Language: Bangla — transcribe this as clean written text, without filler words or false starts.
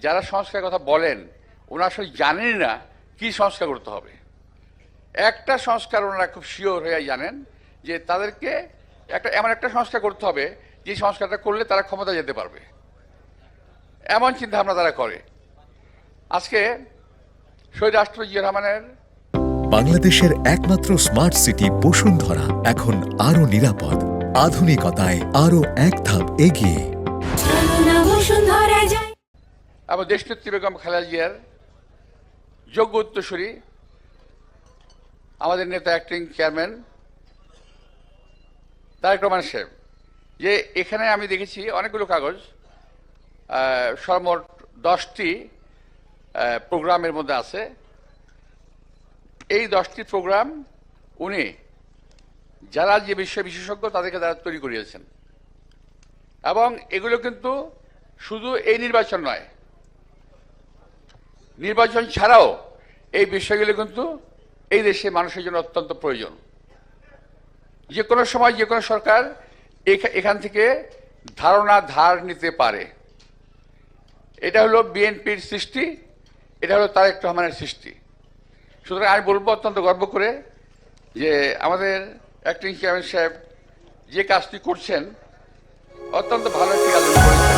যারা সংস্কারের কথা বলেন ওনারা আসলে জানেনই না কি সংস্কার করতে হবে। একটা সংস্কার ওনারা খুব শিওর হয়ে জানেন যে তাদেরকে এমন একটা সংস্কার করতে হবে যে সংস্কারটা করলে তারা ক্ষমতা যেতে পারবে, এমন চিন্তা ভাবনা তারা করে। আজকে শহীদ রাষ্ট্রপতি জিয়া রহমানের বাংলাদেশের একমাত্র স্মার্ট সিটি বসুন্ধরা এখন আরো নিরাপদ, আধুনিকতায় আরো এক ধাপ এগিয়ে। এবং দেশনেত্রী বেগম খালেদা জিয়ার যোগ্য উত্তরসূরি আমাদের নেতা অ্যাক্টিং চেয়ারম্যান তারেক রহমান সাহেব, যে এখানে আমি দেখেছি অনেকগুলো কাগজ, সর্বমোট 10টি প্রোগ্রামের মধ্যে আছে। এই 10টি প্রোগ্রাম উনি যারা যে বিষয়ে বিশেষজ্ঞ তাদেরকে তারা তৈরি করিয়েছেন, এবং এগুলো কিন্তু শুধু এই নির্বাচন নয়, নির্বাচন ছাড়াও এই বিষয়গুলো কিন্তু এই দেশে মানুষের জন্য অত্যন্ত প্রয়োজন। যে কোনো সময় যে কোনো সরকার এখান থেকে ধার নিতে পারে। এটা হলো বিএনপির সৃষ্টি, এটা হলো তারেক রহমানের সৃষ্টি। সুতরাং আমি বলবো অত্যন্ত গর্ব করে যে আমাদের অ্যাক্টিং চেয়ারম্যান সাহেব যে কাজটি করছেন অত্যন্ত ভালো একটি কাজ করেছেন।